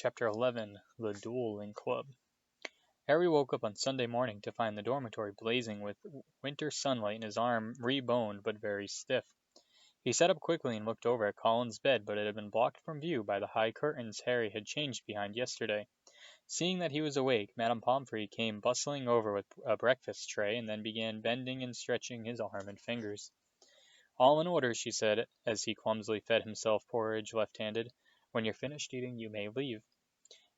Chapter 11 The Dueling Club. Harry woke up on Sunday morning to find the dormitory blazing with winter sunlight and his arm re-boned but very stiff. He sat up quickly and looked over at Colin's bed, but it had been blocked from view by the high curtains Harry had changed behind yesterday. Seeing that he was awake, Madame Pomfrey came bustling over with a breakfast tray and then began bending and stretching his arm and fingers. "All in order," she said, as he clumsily fed himself porridge left-handed. "When you're finished eating, you may leave."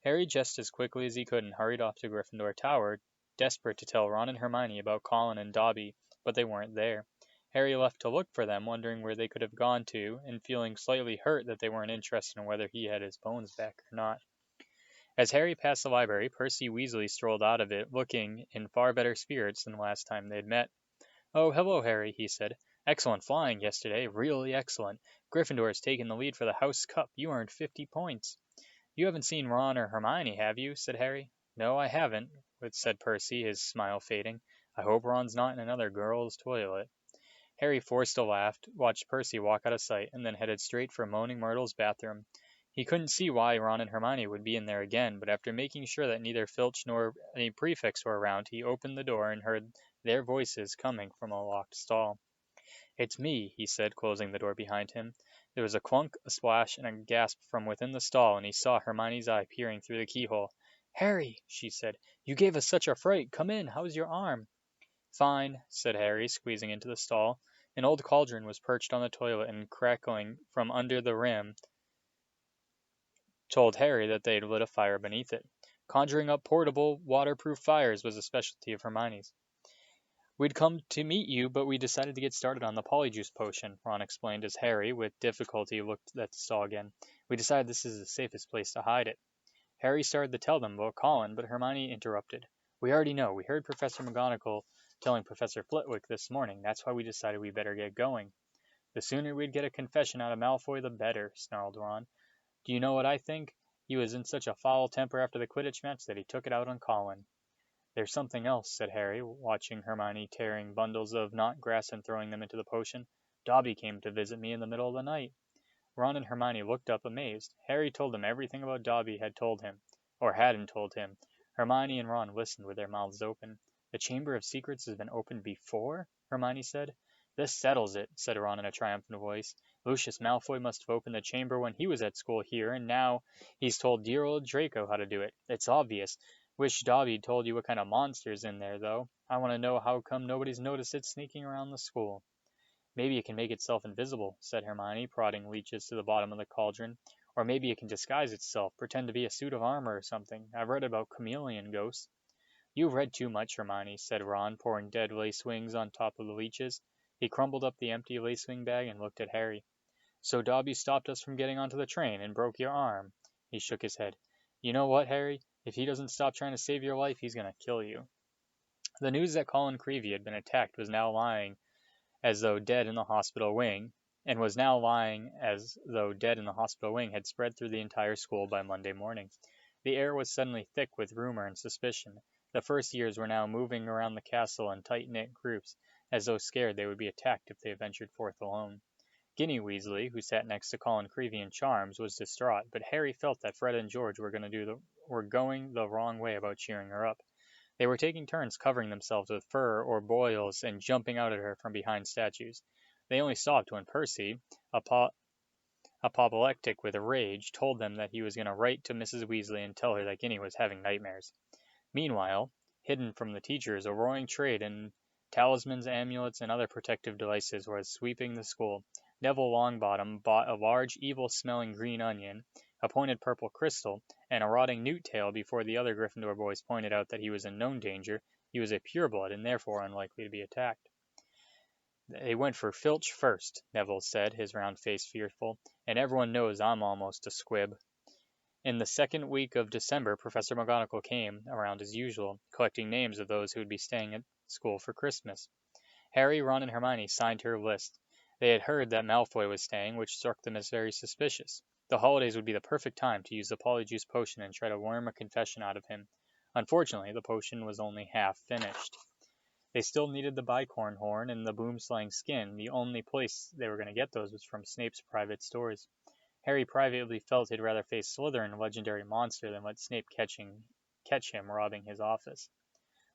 Harry just as quickly as he could and hurried off to Gryffindor Tower, desperate to tell Ron and Hermione about Colin and Dobby, but they weren't there. Harry left to look for them, wondering where they could have gone to, and feeling slightly hurt that they weren't interested in whether he had his bones back or not. As Harry passed the library, Percy Weasley strolled out of it, looking in far better spirits than the last time they'd met. "Oh, hello, Harry," he said. "Excellent flying yesterday, really excellent. Gryffindor has taken the lead for the House Cup. You earned 50 points. "You haven't seen Ron or Hermione, have you?" said Harry. "No, I haven't," said Percy, his smile fading. "I hope Ron's not in another girl's toilet." Harry forced a laugh, watched Percy walk out of sight, and then headed straight for Moaning Myrtle's bathroom. He couldn't see why Ron and Hermione would be in there again, but after making sure that neither Filch nor any prefects were around, he opened the door and heard their voices coming from a locked stall. "It's me," he said, closing the door behind him. There was a clunk, a splash, and a gasp from within the stall, and he saw Hermione's eye peering through the keyhole. "Harry," she said, "you gave us such a fright. Come in. How's your arm?" "Fine," said Harry, squeezing into the stall. An old cauldron was perched on the toilet, and crackling from under the rim told Harry that they had lit a fire beneath it. Conjuring up portable, waterproof fires was a specialty of Hermione's. "We'd come to meet you, but we decided to get started on the Polyjuice Potion," Ron explained as Harry, with difficulty, looked at the stall again. "We decided this is the safest place to hide it." Harry started to tell them about Colin, but Hermione interrupted. "We already know. We heard Professor McGonagall telling Professor Flitwick this morning. That's why we decided we better get going." "The sooner we'd get a confession out of Malfoy, the better," snarled Ron. "Do you know what I think? He was in such a foul temper after the Quidditch match that he took it out on Colin." "There's something else," said Harry, watching Hermione tearing bundles of knot grass and throwing them into the potion. "Dobby came to visit me in the middle of the night." Ron and Hermione looked up amazed. Harry told them everything about Dobby had told him, or hadn't told him. Hermione and Ron listened with their mouths open. "The Chamber of Secrets has been opened before?" Hermione said. "This settles it," said Ron in a triumphant voice. "Lucius Malfoy must have opened the chamber when he was at school here, and now he's told dear old Draco how to do it. It's obvious. Wish Dobby'd told you what kind of monster's in there, though. I want to know how come nobody's noticed it sneaking around the school." "Maybe it can make itself invisible," said Hermione, prodding leeches to the bottom of the cauldron. "Or maybe it can disguise itself, pretend to be a suit of armor or something. I've read about chameleon ghosts." "You've read too much, Hermione," said Ron, pouring dead lace wings on top of the leeches. He crumpled up the empty lace wing bag and looked at Harry. "So Dobby stopped us from getting onto the train and broke your arm." He shook his head. "You know what, Harry? If he doesn't stop trying to save your life, he's going to kill you." The news that Colin Creevey had been attacked was now lying as though dead in the hospital wing, and was now lying as though dead in the hospital wing had spread through the entire school by Monday morning. The air was suddenly thick with rumor and suspicion. The first years were now moving around the castle in tight-knit groups, as though scared they would be attacked if they ventured forth alone. Ginny Weasley, who sat next to Colin Creevey in Charms, was distraught, but Harry felt that Fred and George were going the wrong way about cheering her up. They were taking turns covering themselves with fur or boils and jumping out at her from behind statues. They only stopped when Percy, apoplectic with rage, told them that he was going to write to Mrs. Weasley and tell her that Ginny was having nightmares. Meanwhile, hidden from the teachers, a roaring trade in talismans, amulets, and other protective devices was sweeping the school. Neville Longbottom bought a large, evil-smelling green onion, a pointed purple crystal, and a rotting newt tail before the other Gryffindor boys pointed out that he was in known danger. He was a pureblood and therefore unlikely to be attacked. "They went for Filch first," Neville said, his round face fearful, "and everyone knows I'm almost a squib." In the second week of December, Professor McGonagall came around as usual, collecting names of those who would be staying at school for Christmas. Harry, Ron, and Hermione signed her list. They had heard that Malfoy was staying, which struck them as very suspicious. The holidays would be the perfect time to use the Polyjuice Potion and try to worm a confession out of him. Unfortunately, the potion was only half finished. They still needed the bicorn horn and the boomslang skin. The only place they were going to get those was from Snape's private stores. Harry privately felt he'd rather face Slytherin legendary monster than let Snape catch him robbing his office.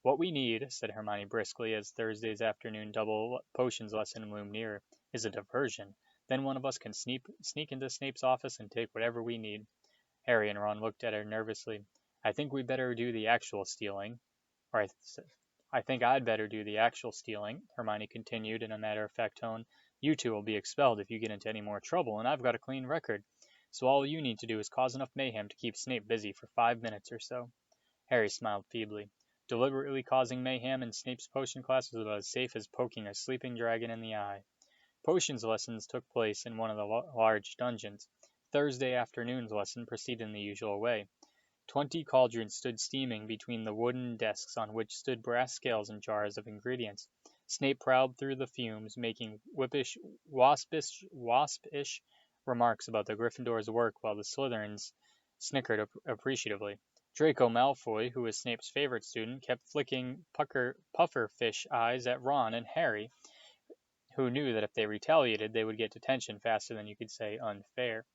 "What we need," said Hermione briskly, as Thursday's afternoon double potions lesson loomed nearer, "is a diversion. Then one of us can sneak into Snape's office and take whatever we need." Harry and Ron looked at her nervously. "I think we'd better do the actual stealing." Or I think I'd better do the actual stealing," Hermione continued in a matter-of-fact tone. "You two will be expelled if you get into any more trouble, and I've got a clean record. So all you need to do is cause enough mayhem to keep Snape busy for 5 minutes or so." Harry smiled feebly. Deliberately causing mayhem in Snape's potion class was about as safe as poking a sleeping dragon in the eye. Potions lessons took place in one of the large dungeons. Thursday afternoon's lesson proceeded in the usual way. 20 cauldrons stood steaming between the wooden desks on which stood brass scales and jars of ingredients. Snape prowled through the fumes, making waspish remarks about the Gryffindor's work while the Slytherins snickered appreciatively. Draco Malfoy, who was Snape's favorite student, kept flicking pufferfish eyes at Ron and Harry, who knew that if they retaliated, they would get detention faster than you could say unfair.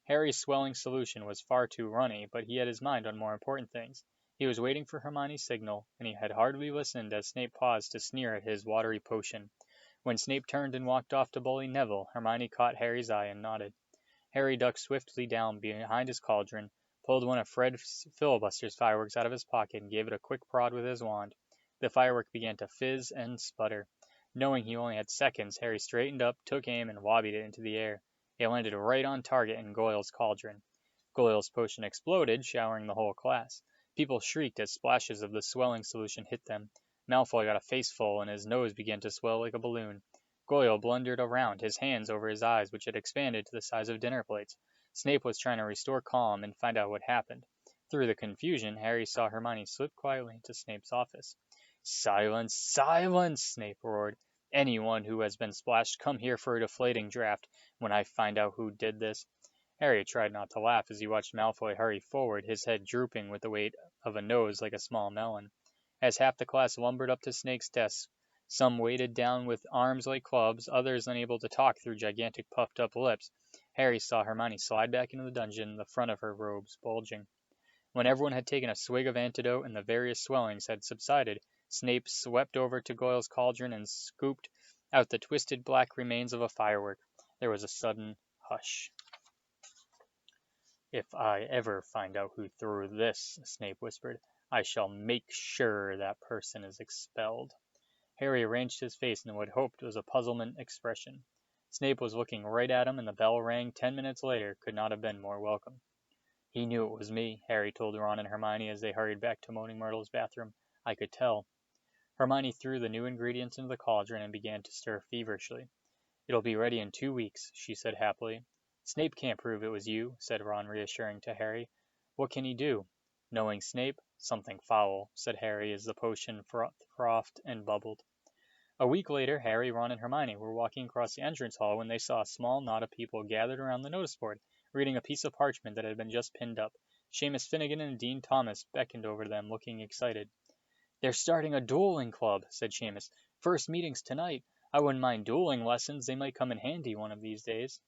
Harry's swelling solution was far too runny, but he had his mind on more important things. He was waiting for Hermione's signal, and he had hardly listened as Snape paused to sneer at his watery potion. When Snape turned and walked off to bully Neville, Hermione caught Harry's eye and nodded. Harry ducked swiftly down behind his cauldron, pulled one of Fred Filibuster's fireworks out of his pocket, and gave it a quick prod with his wand. The firework began to fizz and sputter. Knowing he only had seconds, Harry straightened up, took aim, and wobbled it into the air. It landed right on target in Goyle's cauldron. Goyle's potion exploded, showering the whole class. People shrieked as splashes of the swelling solution hit them. Malfoy got a faceful, and his nose began to swell like a balloon. Goyle blundered around, his hands over his eyes, which had expanded to the size of dinner plates. Snape was trying to restore calm and find out what happened. Through the confusion, Harry saw Hermione slip quietly into Snape's office. "Silence! Silence!" Snape roared. "Anyone who has been splashed, come here for a deflating draft when I find out who did this." Harry tried not to laugh as he watched Malfoy hurry forward, his head drooping with the weight of a nose like a small melon. As half the class lumbered up to Snape's desk, some weighted down with arms like clubs, others unable to talk through gigantic puffed-up lips, Harry saw Hermione slide back into the dungeon, the front of her robes bulging. When everyone had taken a swig of antidote and the various swellings had subsided, Snape swept over to Goyle's cauldron and scooped out the twisted black remains of a firework. There was a sudden hush. "If I ever find out who threw this," Snape whispered, "I shall make sure that person is expelled." Harry arranged his face in what hoped was a puzzlement expression. Snape was looking right at him, and the bell rang 10 minutes later could not have been more welcome. "He knew it was me," Harry told Ron and Hermione as they hurried back to Moaning Myrtle's bathroom. "I could tell." Hermione threw the new ingredients into the cauldron and began to stir feverishly. "It'll be ready in 2 weeks," she said happily. "Snape can't prove it was you," said Ron reassuring to Harry. "What can he do?" "Knowing Snape, something foul," said Harry as the potion frothed and bubbled. A week later, Harry, Ron, and Hermione were walking across the entrance hall when they saw a small knot of people gathered around the notice board, reading a piece of parchment that had been just pinned up. Seamus Finnegan and Dean Thomas beckoned over to them, looking excited. "They're starting a dueling club," said Seamus. "First meeting's tonight. I wouldn't mind dueling lessons. They might come in handy one of these days."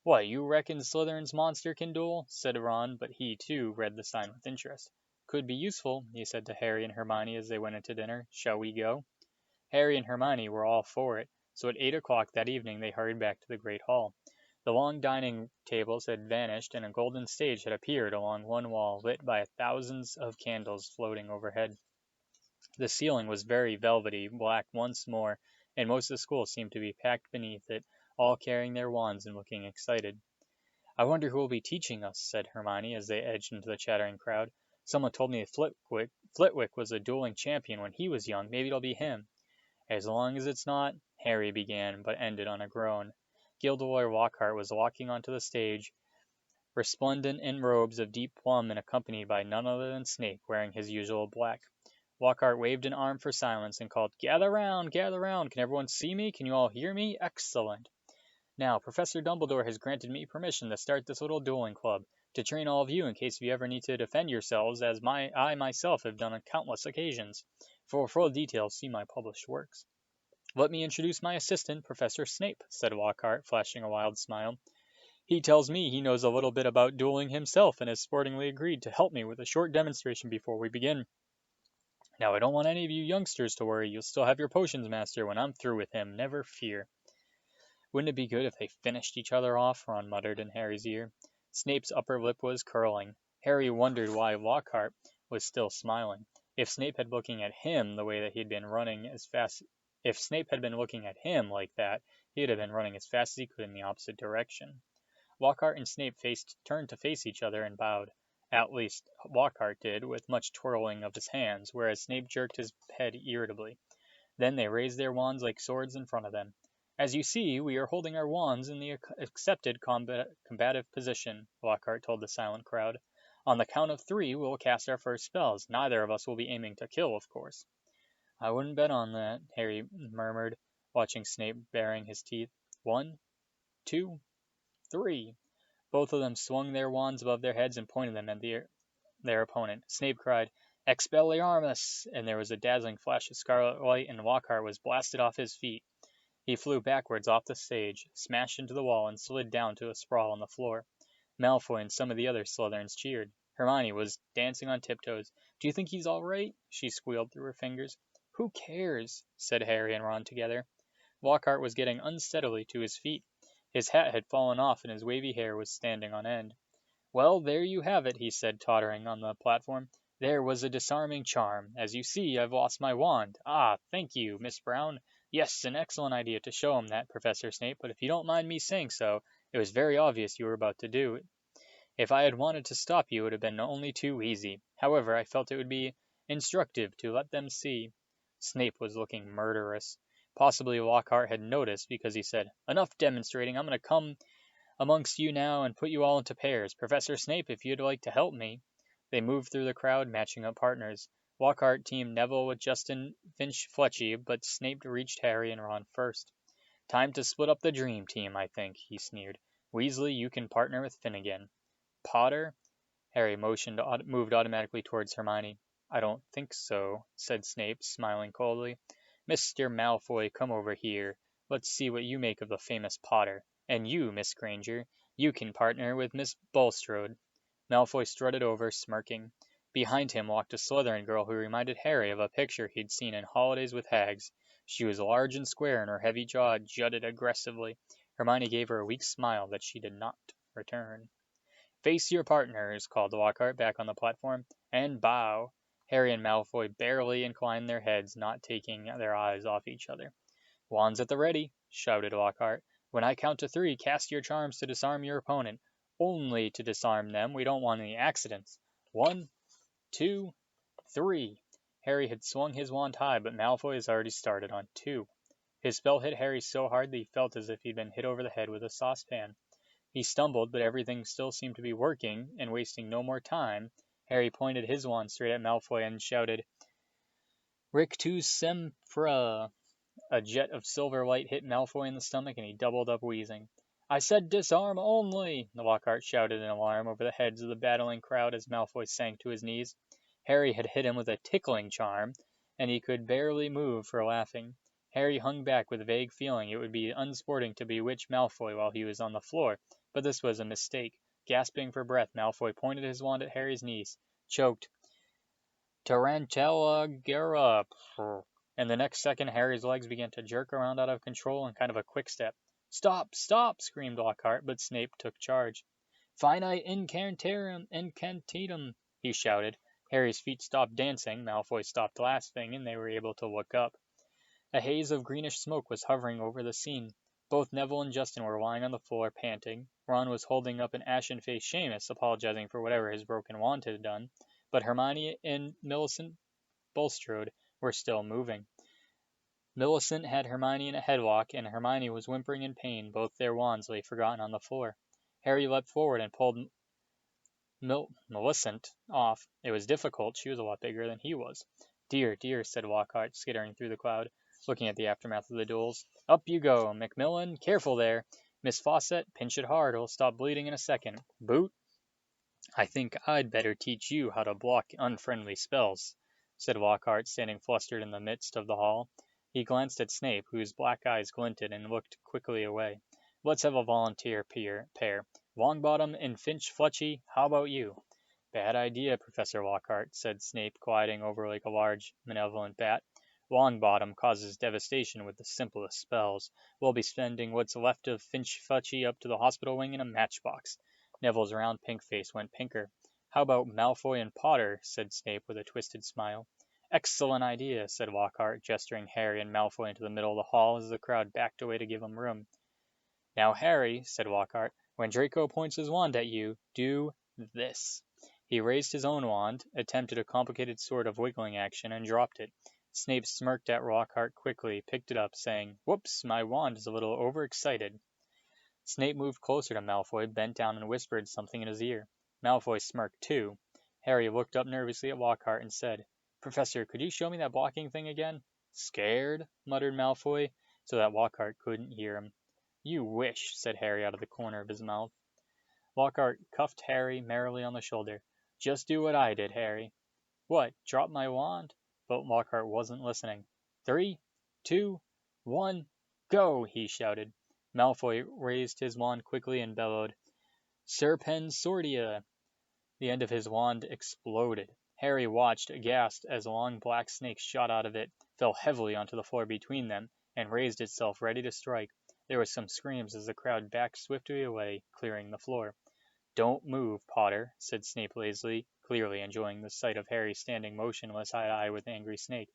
"What, you reckon Slytherin's monster can duel?" said Ron, but he, too, read the sign with interest. "Could be useful," he said to Harry and Hermione as they went into dinner. "Shall we go?" Harry and Hermione were all for it, so at 8 o'clock that evening they hurried back to the great hall. The long dining tables had vanished, and a golden stage had appeared along one wall, lit by thousands of candles floating overhead. The ceiling was very velvety black once more, and most of the school seemed to be packed beneath it, all carrying their wands and looking excited. "I wonder who will be teaching us," said Hermione as they edged into the chattering crowd. "Someone told me Flitwick was a dueling champion when he was young. Maybe it'll be him." "As long as it's not," Harry began, but ended on a groan. Gilderoy Lockhart was walking onto the stage, resplendent in robes of deep plum and accompanied by none other than Snape, wearing his usual black. Lockhart waved an arm for silence and called, gather round! Can everyone see me? Can you all hear me? Excellent! Now, Professor Dumbledore has granted me permission to start this little dueling club, to train all of you in case you ever need to defend yourselves, as I myself have done on countless occasions. For full details, see my published works." "Let me introduce my assistant, Professor Snape," said Lockhart, flashing a wild smile. He tells me he knows a little bit about dueling himself and has sportingly agreed to help me with a short demonstration before we begin. Now, I don't want any of you youngsters to worry. You'll still have your potions master when I'm through with him, never fear." "Wouldn't it be good if they finished each other off?" Ron muttered in Harry's ear. Snape's upper lip was curling. Harry wondered why Lockhart was still smiling. If Snape had looking at him the way that he'd been running as fast if Snape had been looking at him like that, he'd have been running as fast as he could in the opposite direction. Lockhart and Snape turned to face each other and bowed. At least, Lockhart did, with much twirling of his hands, whereas Snape jerked his head irritably. Then they raised their wands like swords in front of them. "As you see, we are holding our wands in the accepted combative position," Lockhart told the silent crowd. "On the count of 3, we'll cast our first spells. Neither of us will be aiming to kill, of course." "I wouldn't bet on that," Harry murmured, watching Snape baring his teeth. "1, 2, 3. Both of them swung their wands above their heads and pointed them at their opponent. Snape cried, "Expelliarmus!" and there was a dazzling flash of scarlet light, and Lockhart was blasted off his feet. He flew backwards off the stage, smashed into the wall, and slid down to a sprawl on the floor. Malfoy and some of the other Slytherins cheered. Hermione was dancing on tiptoes. "Do you think he's all right?" she squealed through her fingers. "Who cares?" said Harry and Ron together. Lockhart was getting unsteadily to his feet. His hat had fallen off and his wavy hair was standing on end. "Well, there you have it," he said, tottering on the platform. "There was a disarming charm. As you see, I've lost my wand. Ah, thank you, Miss Brown. Yes, an excellent idea to show him that, Professor Snape, but if you don't mind me saying so, it was very obvious you were about to do it. If I had wanted to stop you, it would have been only too easy. However, I felt it would be instructive to let them see." Snape was looking murderous. Possibly Lockhart had noticed, because he said, "Enough demonstrating. I'm going to come amongst you now and put you all into pairs. Professor Snape, if you'd like to help me." They moved through the crowd, matching up partners. Lockhart teamed Neville with Justin Finch-Fletchy, but Snape reached Harry and Ron first. "Time to split up the dream team, I think," he sneered. "Weasley, you can partner with Finnegan." "Potter?" Harry moved automatically towards Hermione. "I don't think so," said Snape, smiling coldly. "Mr. Malfoy, come over here. Let's see what you make of the famous Potter. And you, Miss Granger, you can partner with Miss Bulstrode." Malfoy strutted over, smirking. Behind him walked a Slytherin girl who reminded Harry of a picture he'd seen in Holidays with Hags. She was large and square, and her heavy jaw jutted aggressively. Hermione gave her a weak smile that she did not return. "Face your partners," called Lockhart back on the platform, "and bow." Harry and Malfoy barely inclined their heads, not taking their eyes off each other. "Wands at the ready," shouted Lockhart. "When I count to 3, cast your charms to disarm your opponent. Only to disarm them. We don't want any accidents. 1, 2, 3. Harry had swung his wand high, but Malfoy has already started on 2. His spell hit Harry so hard that he felt as if he'd been hit over the head with a saucepan. He stumbled, but everything still seemed to be working, and wasting no more time, Harry pointed his wand straight at Malfoy and shouted, "Rictus Sempra!" A jet of silver light hit Malfoy in the stomach, and he doubled up wheezing. "I said disarm only!" Lockhart shouted in alarm over the heads of the battling crowd as Malfoy sank to his knees. Harry had hit him with a tickling charm, and he could barely move for laughing. Harry hung back with a vague feeling it would be unsporting to bewitch Malfoy while he was on the floor, but this was a mistake. Gasping for breath, Malfoy pointed his wand at Harry's knees, choked, "Tarantella Gera," and the next second Harry's legs began to jerk around out of control in kind of a quick step. "Stop! Stop!" screamed Lockhart, but Snape took charge. "Finite incantatem," he shouted. Harry's feet stopped dancing, Malfoy stopped laughing, and they were able to look up. A haze of greenish smoke was hovering over the scene. Both Neville and Justin were lying on the floor, panting. Ron was holding up an ashen-faced Seamus, apologizing for whatever his broken wand had done, but Hermione and Millicent Bulstrode were still moving. Millicent had Hermione in a headlock, and Hermione was whimpering in pain. Both their wands lay forgotten on the floor. Harry leapt forward and pulled Millicent off. It was difficult. She was a lot bigger than he was. "Dear, dear," said Lockhart, skittering through the crowd, looking at the aftermath of the duels. "Up you go, Macmillan. Careful there. Miss Fawcett, pinch it hard. It'll stop bleeding in a second. Boot." "I think I'd better teach you how to block unfriendly spells," said Lockhart, standing flustered in the midst of the hall. He glanced at Snape, whose black eyes glinted, and looked quickly away. Let's have a volunteer pair. Longbottom and Finch-Fletchy, how about you? Bad idea, Professor Lockhart, said Snape, gliding over like a large, malevolent bat. Longbottom causes devastation with the simplest spells. We'll be sending what's left of Finch-Fletchy up to the hospital wing in a matchbox. Neville's round pink face went pinker. How about Malfoy and Potter? Said Snape with a twisted smile. Excellent idea, said Lockhart, gesturing Harry and Malfoy into the middle of the hall as the crowd backed away to give him room. Now, Harry, said Lockhart, when Draco points his wand at you, do this. He raised his own wand, attempted a complicated sort of wiggling action, and dropped it. Snape smirked at Lockhart quickly, picked it up, saying, Whoops, my wand is a little overexcited. Snape moved closer to Malfoy, bent down and whispered something in his ear. Malfoy smirked too. Harry looked up nervously at Lockhart and said, Professor, could you show me that blocking thing again? Scared? Muttered Malfoy, so that Lockhart couldn't hear him. You wish, said Harry out of the corner of his mouth. Lockhart cuffed Harry merrily on the shoulder. Just do what I did, Harry. What, drop my wand? But Lockhart wasn't listening. 3, 2, 1, go, he shouted. Malfoy raised his wand quickly and bellowed, Serpensortia! The end of his wand exploded. Harry watched, aghast, as a long black snake shot out of it, fell heavily onto the floor between them, and raised itself ready to strike. There were some screams as the crowd backed swiftly away, clearing the floor. Don't move, Potter, said Snape lazily, clearly enjoying the sight of Harry standing motionless eye to eye with the angry snake.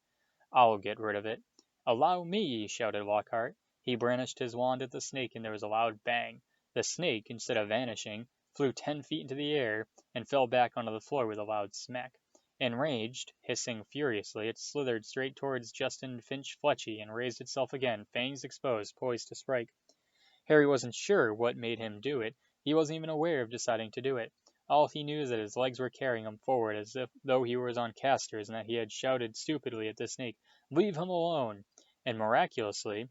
I'll get rid of it. Allow me, shouted Lockhart. He brandished his wand at the snake, and there was a loud bang. The snake, instead of vanishing, flew 10 feet into the air and fell back onto the floor with a loud smack. Enraged, hissing furiously, it slithered straight towards Justin Finch-Fletchy and raised itself again, fangs exposed, poised to strike. Harry wasn't sure what made him do it. He wasn't even aware of deciding to do it. All he knew is that his legs were carrying him forward as though he was on casters, and that he had shouted stupidly at the snake, Leave him alone! And miraculously,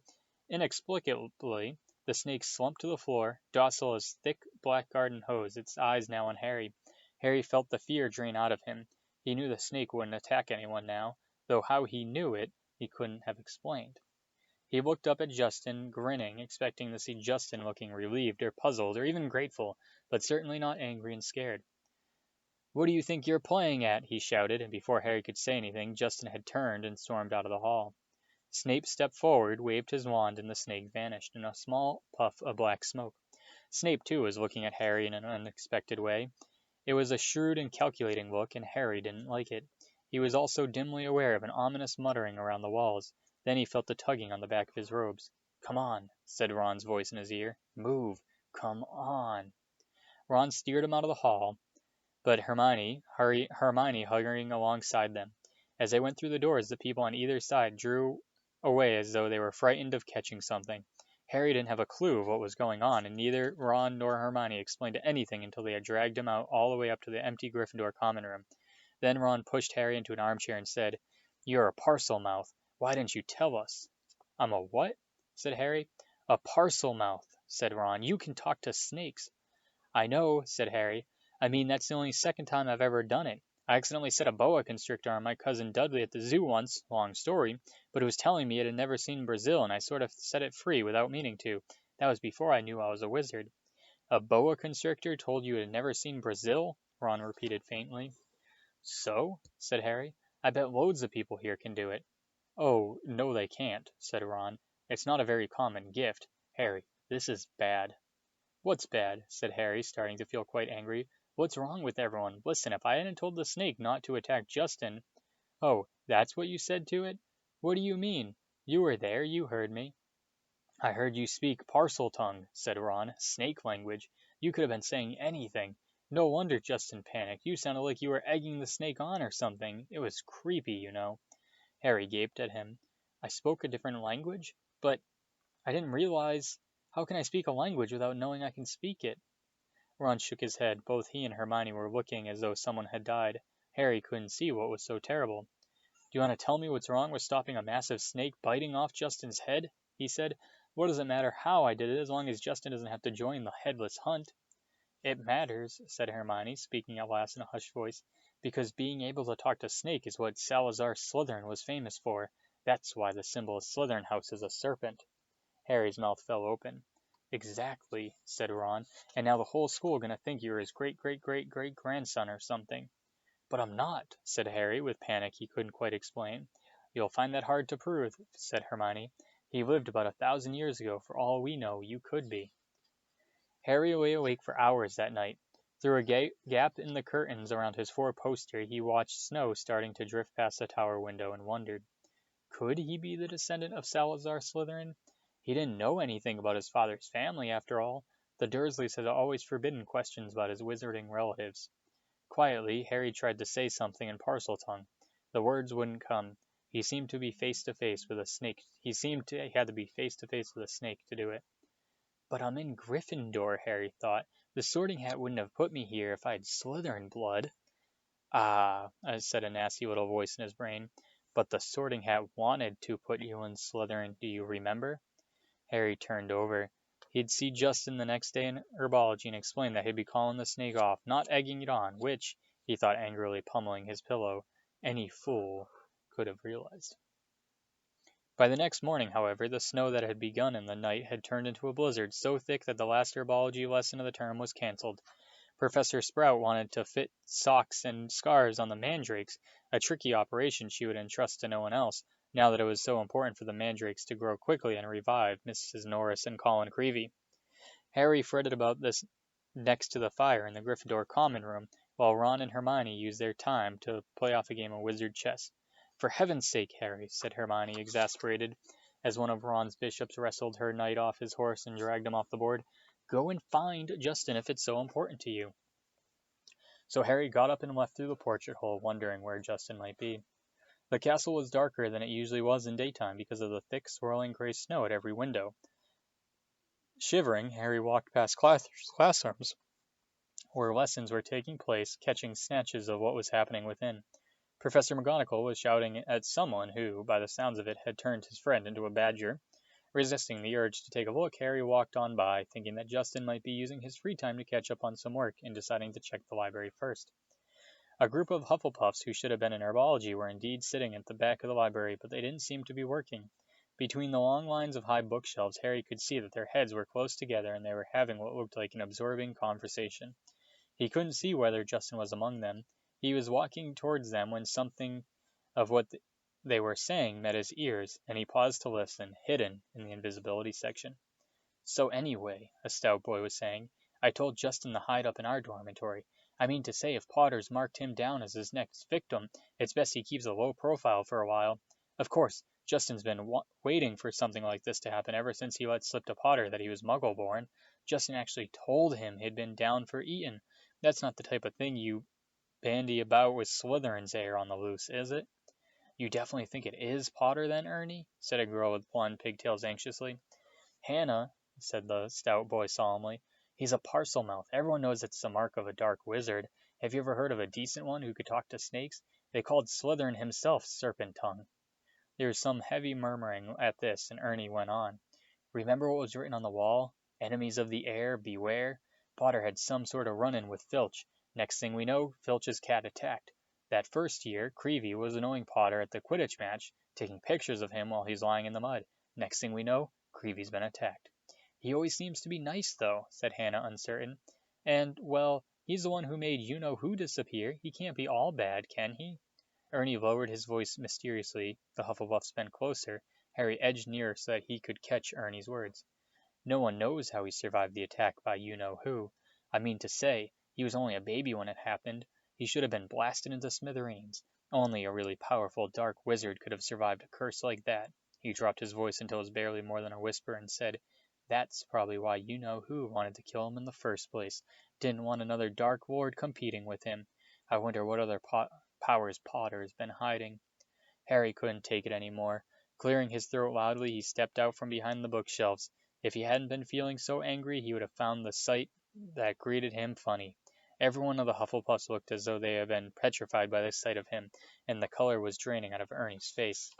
inexplicably, the snake slumped to the floor, docile as thick black garden hose, its eyes now on Harry. Harry felt the fear drain out of him. He knew the snake wouldn't attack anyone now, though how he knew it, he couldn't have explained. He looked up at Justin, grinning, expecting to see Justin looking relieved or puzzled or even grateful, but certainly not angry and scared. What do you think you're playing at? He shouted, and before Harry could say anything, Justin had turned and stormed out of the hall. Snape stepped forward, waved his wand, and the snake vanished in a small puff of black smoke. Snape, too, was looking at Harry in an unexpected way. It was a shrewd and calculating look, and Harry didn't like it. He was also dimly aware of an ominous muttering around the walls. Then he felt the tugging on the back of his robes. Come on, said Ron's voice in his ear. Move. Come on. Ron steered him out of the hall, but Hermione hurrying alongside them. As they went through the doors, the people on either side drew away as though they were frightened of catching something. Harry didn't have a clue of what was going on, and neither Ron nor Hermione explained anything until they had dragged him out all the way up to the empty Gryffindor common room. Then Ron pushed Harry into an armchair and said, You're a Parselmouth. Why didn't you tell us? I'm a what? Said Harry. A Parselmouth, said Ron. You can talk to snakes. I know, said Harry. I mean, that's the only second time I've ever done it. I accidentally set a boa constrictor on my cousin Dudley at the zoo once, long story, but it was telling me it had never seen Brazil, and I sort of set it free without meaning to. That was before I knew I was a wizard. A boa constrictor told you it had never seen Brazil? Ron repeated faintly. So? Said Harry. I bet loads of people here can do it. Oh, no they can't, said Ron. It's not a very common gift. Harry, this is bad. What's bad? Said Harry, starting to feel quite angry. What's wrong with everyone? Listen, if I hadn't told the snake not to attack Justin... Oh, that's what you said to it? What do you mean? You were there, you heard me. I heard you speak Parseltongue, said Ron. Snake language. You could have been saying anything. No wonder Justin panicked. You sounded like you were egging the snake on or something. It was creepy, you know. Harry gaped at him. I spoke a different language? But I didn't realize... How can I speak a language without knowing I can speak it? Ron shook his head. Both he and Hermione were looking as though someone had died. Harry couldn't see what was so terrible. Do you want to tell me what's wrong with stopping a massive snake biting off Justin's head? He said. What does it matter how I did it as long as Justin doesn't have to join the headless hunt? It matters, said Hermione, speaking at last in a hushed voice, because being able to talk to Snake is what Salazar Slytherin was famous for. That's why the symbol of Slytherin House is a serpent. Harry's mouth fell open. Exactly, said Ron, and now the whole school gonna think you're his great-great-great-great-grandson or something. But I'm not, said Harry, with panic he couldn't quite explain. You'll find that hard to prove, said Hermione. He lived about 1,000 years ago. For all we know, you could be. Harry lay awake for hours that night. Through a gap in the curtains around his four-poster, he watched snow starting to drift past the tower window and wondered, could he be the descendant of Salazar Slytherin? He didn't know anything about his father's family, after all. The Dursleys had always forbidden questions about his wizarding relatives. Quietly, Harry tried to say something in Parseltongue. The words wouldn't come. He seemed to be face to face with a snake. He had to be face to face with a snake to do it. But I'm in Gryffindor, Harry thought. The Sorting Hat wouldn't have put me here if I had Slytherin blood. Ah, said a nasty little voice in his brain. But the Sorting Hat wanted to put you in Slytherin, do you remember? Harry turned over. He'd see Justin the next day in herbology and explain that he'd be calling the snake off, not egging it on, which, he thought angrily pummeling his pillow, any fool could have realized. By the next morning, however, the snow that had begun in the night had turned into a blizzard so thick that the last herbology lesson of the term was cancelled. Professor Sprout wanted to fit socks and scarves on the mandrakes, a tricky operation she would entrust to no one else, now that it was so important for the mandrakes to grow quickly and revive Mrs. Norris and Colin Creevey. Harry fretted about this next to the fire in the Gryffindor common room, while Ron and Hermione used their time to play off a game of wizard chess. For heaven's sake, Harry, said Hermione, exasperated, as one of Ron's bishops wrestled her knight off his horse and dragged him off the board, go and find Justin if it's so important to you. So Harry got up and left through the portrait hole, wondering where Justin might be. The castle was darker than it usually was in daytime because of the thick, swirling gray snow at every window. Shivering, Harry walked past classrooms where lessons were taking place, catching snatches of what was happening within. Professor McGonagall was shouting at someone who, by the sounds of it, had turned his friend into a badger. Resisting the urge to take a look, Harry walked on by, thinking that Justin might be using his free time to catch up on some work and deciding to check the library first. A group of Hufflepuffs who should have been in herbology were indeed sitting at the back of the library, but they didn't seem to be working. Between the long lines of high bookshelves, Harry could see that their heads were close together and they were having what looked like an absorbing conversation. He couldn't see whether Justin was among them. He was walking towards them when something of what they were saying met his ears, and he paused to listen, hidden in the invisibility section. So anyway, a stout boy was saying, I told Justin to hide up in our dormitory. I mean to say, if Potter's marked him down as his next victim, it's best he keeps a low profile for a while. Of course, Justin's been waiting for something like this to happen ever since he let slip to Potter that he was Muggle-born. Justin actually told him he'd been down for Eton. That's not the type of thing you bandy about with Slytherin's heir on the loose, is it? You definitely think it is Potter then, Ernie? Said a girl with blonde pigtails anxiously. Hannah, said the stout boy solemnly, he's a Parselmouth. Everyone knows it's the mark of a dark wizard. Have you ever heard of a decent one who could talk to snakes? They called Slytherin himself Serpent Tongue. There was some heavy murmuring at this, and Ernie went on. Remember what was written on the wall? Enemies of the air, beware. Potter had some sort of run-in with Filch. Next thing we know, Filch's cat attacked. That first year, Creevey was annoying Potter at the Quidditch match, taking pictures of him while he's lying in the mud. Next thing we know, Creevey's been attacked. He always seems to be nice, though, said Hannah, uncertain. And, well, he's the one who made you-know-who disappear. He can't be all bad, can he? Ernie lowered his voice mysteriously. The Hufflepuffs bent closer. Harry edged nearer so that he could catch Ernie's words. No one knows how he survived the attack by you-know-who. I mean to say, he was only a baby when it happened. He should have been blasted into smithereens. Only a really powerful dark wizard could have survived a curse like that. He dropped his voice until it was barely more than a whisper and said, That's probably why you-know-who wanted to kill him in the first place. Didn't want another Dark Lord competing with him. I wonder what other powers Potter's been hiding. Harry couldn't take it any more. Clearing his throat loudly, he stepped out from behind the bookshelves. If he hadn't been feeling so angry, he would have found the sight that greeted him funny. Every one of the Hufflepuffs looked as though they had been petrified by the sight of him, and the color was draining out of Ernie's face.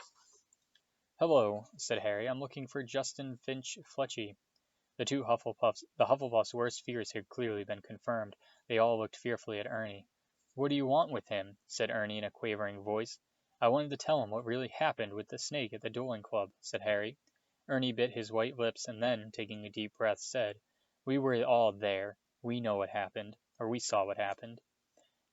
Hello, said Harry. I'm looking for Justin Finch Fletchy. The Hufflepuffs' worst fears had clearly been confirmed. They all looked fearfully at Ernie. What do you want with him? Said Ernie in a quavering voice. I wanted to tell him what really happened with the snake at the dueling club, said Harry. Ernie bit his white lips and then, taking a deep breath, said, "We were all there. We know what happened, or we saw what happened."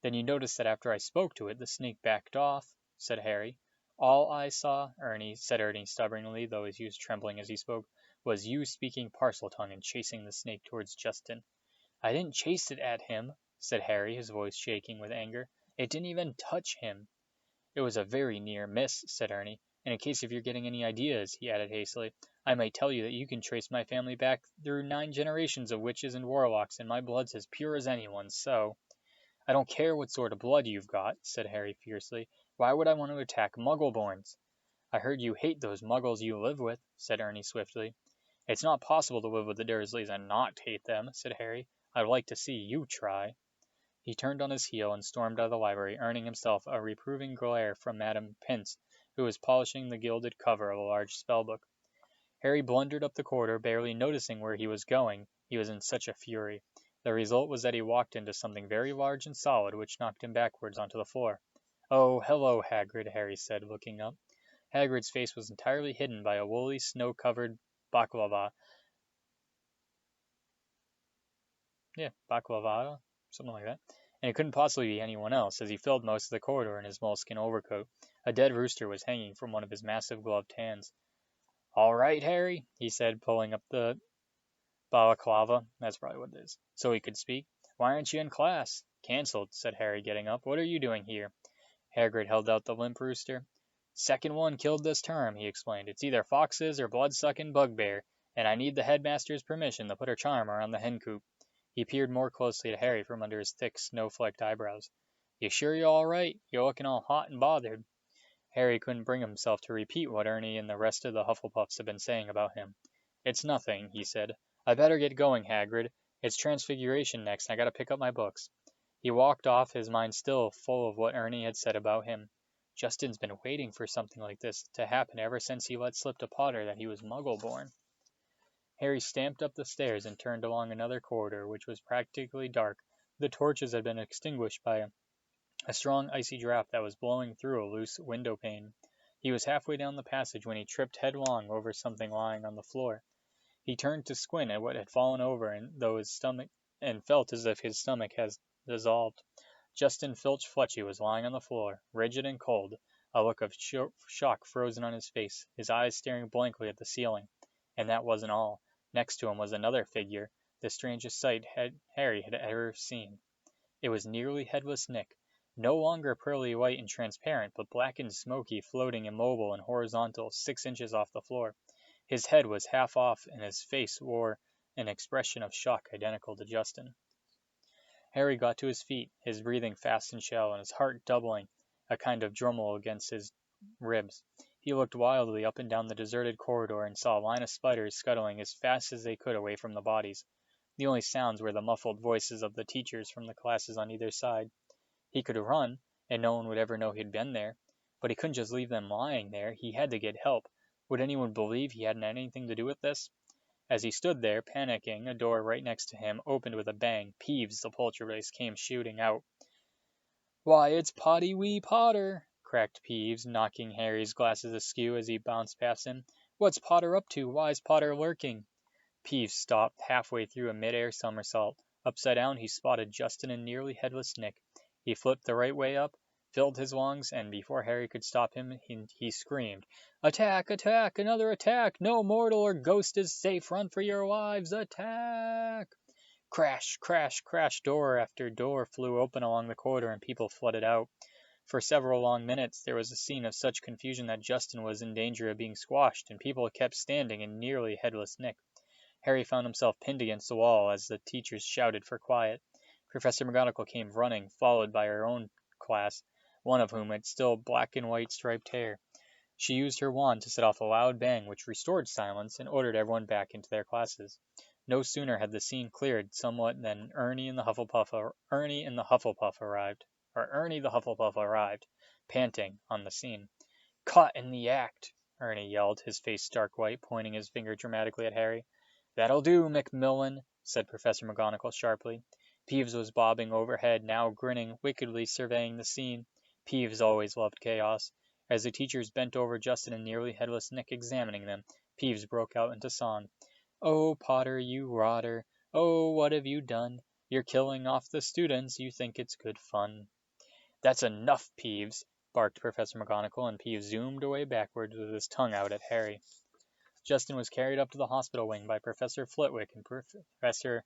"Then you noticed that after I spoke to it, the snake backed off?" said Harry. "All I saw," said Ernie stubbornly, though he was trembling as he spoke, "was you speaking Parseltongue and chasing the snake towards Justin." "I didn't chase it at him," said Harry, his voice shaking with anger. "It didn't even touch him." "It was a very near miss," said Ernie. "And in case you're getting any ideas," he added hastily, "I might tell you that you can trace my family back through 9 generations of witches and warlocks, and my blood's as pure as anyone's, so—" "I don't care what sort of blood you've got," said Harry fiercely. "Why would I want to attack Muggleborns?" "I heard you hate those Muggles you live with," said Ernie swiftly. "It's not possible to live with the Dursleys and not hate them," said Harry. "I'd like to see you try." He turned on his heel and stormed out of the library, earning himself a reproving glare from Madame Pince, who was polishing the gilded cover of a large spellbook. Harry blundered up the corridor, barely noticing where he was going, he was in such a fury. The result was that he walked into something very large and solid, which knocked him backwards onto the floor. "Oh, hello, Hagrid," Harry said, looking up. Hagrid's face was entirely hidden by a woolly, snow-covered baklava. Baklava, something like that. And it couldn't possibly be anyone else, as he filled most of the corridor in his moleskin overcoat. A dead rooster was hanging from one of his massive gloved hands. "All right, Harry," he said, pulling up the balaclava, that's probably what it is, so he could speak. "Why aren't you in class?" "Cancelled," said Harry, getting up. "What are you doing here?" Hagrid held out the limp rooster. "Second one killed this term," he explained. "It's either foxes or blood-sucking bugbear, and I need the headmaster's permission to put her charm around the hen coop." He peered more closely at Harry from under his thick, snow-flecked eyebrows. "You sure you're all right? You're looking all hot and bothered." Harry couldn't bring himself to repeat what Ernie and the rest of the Hufflepuffs had been saying about him. "It's nothing," he said. "I better get going, Hagrid. It's Transfiguration next, and I gotta pick up my books." He walked off, his mind still full of what Ernie had said about him. Justin's been waiting for something like this to happen ever since he let slip to Potter that he was Muggle-born. Harry stamped up the stairs and turned along another corridor, which was practically dark. The torches had been extinguished by a strong icy draft that was blowing through a loose window pane. He was halfway down the passage when he tripped headlong over something lying on the floor. He turned to squint at what had fallen over, and felt as if his stomach had dissolved. Justin Filch Fletchy was lying on the floor, rigid and cold, a look of shock frozen on his face, his eyes staring blankly at the ceiling. And that wasn't all. Next to him was another figure, the strangest sight Harry had ever seen. It was nearly Headless Nick, no longer pearly white and transparent, but black and smoky, floating immobile and horizontal 6 inches off the floor. His head was half off, and his face wore an expression of shock identical to Justin. Harry got to his feet, his breathing fast and shallow, and his heart doubling, a kind of drummel against his ribs. He looked wildly up and down the deserted corridor and saw a line of spiders scuttling as fast as they could away from the bodies. The only sounds were the muffled voices of the teachers from the classes on either side. He could run, and no one would ever know he'd been there. But he couldn't just leave them lying there. He had to get help. Would anyone believe he hadn't anything to do with this? As he stood there, panicking, a door right next to him opened with a bang. Peeves, the poltergeist, came shooting out. "Why, it's Potty wee Potter!" cracked Peeves, knocking Harry's glasses askew as he bounced past him. "What's Potter up to? Why's Potter lurking?" Peeves stopped halfway through a mid-air somersault. Upside down, he spotted Justin and nearly Headless Nick. He flipped the right way up, filled his lungs, and before Harry could stop him, he screamed, "Attack! Attack! Another attack! No mortal or ghost is safe! Run for your lives! Attack!" Crash, crash, crash! Door after door flew open along the corridor, and people flooded out. For several long minutes there was a scene of such confusion that Justin was in danger of being squashed, and people kept standing in nearly Headless Nick. Harry found himself pinned against the wall as the teachers shouted for quiet. Professor McGonagall came running, followed by her own class, one of whom had still black and white striped hair. She used her wand to set off a loud bang which restored silence and ordered everyone back into their classes. No sooner had the scene cleared somewhat than Ernie the Hufflepuff arrived, panting, on the scene. "Caught in the act!" Ernie yelled, his face stark white, pointing his finger dramatically at Harry. "That'll do, Macmillan," said Professor McGonagall sharply. Peeves was bobbing overhead, now grinning, wickedly surveying the scene. Peeves always loved chaos. As the teachers bent over Justin and nearly Headless Nick, examining them, Peeves broke out into song. "Oh, Potter, you rotter! Oh, what have you done? You're killing off the students, you think it's good fun." "That's enough, Peeves!" barked Professor McGonagall, and Peeves zoomed away backwards with his tongue out at Harry. Justin was carried up to the hospital wing by Professor Flitwick and Professor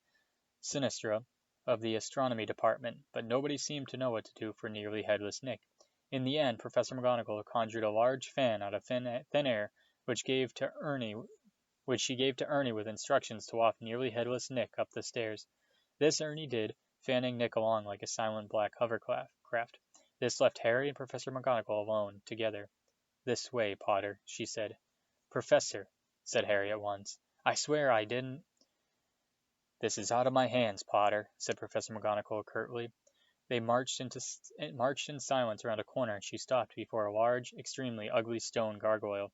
Sinistra of the astronomy department, but nobody seemed to know what to do for nearly headless Nick. In the end, Professor McGonagall conjured a large fan out of thin air, which she gave to Ernie with instructions to waft nearly headless Nick up the stairs. This Ernie did, fanning Nick along like a silent black hovercraft. This left Harry and Professor McGonagall alone together. "This way, Potter," she said. "Professor," said Harry at once, "I swear I didn't." "This is out of my hands, Potter," said Professor McGonagall curtly. They marched in silence around a corner, and she stopped before a large, extremely ugly stone gargoyle.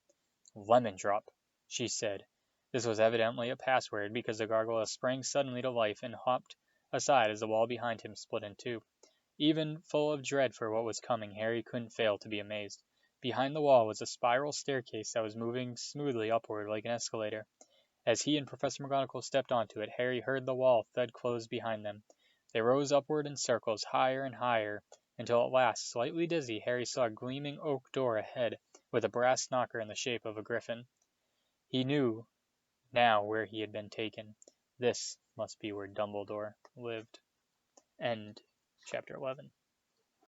"Lemon Drop," she said. This was evidently a password, because the gargoyle sprang suddenly to life and hopped aside as the wall behind him split in two. Even full of dread for what was coming, Harry couldn't fail to be amazed. Behind the wall was a spiral staircase that was moving smoothly upward like an escalator. As he and Professor McGonagall stepped onto it, Harry heard the wall thud close behind them. They rose upward in circles, higher and higher, until at last, slightly dizzy, Harry saw a gleaming oak door ahead, with a brass knocker in the shape of a griffin. He knew now where he had been taken. This must be where Dumbledore lived. End chapter 11.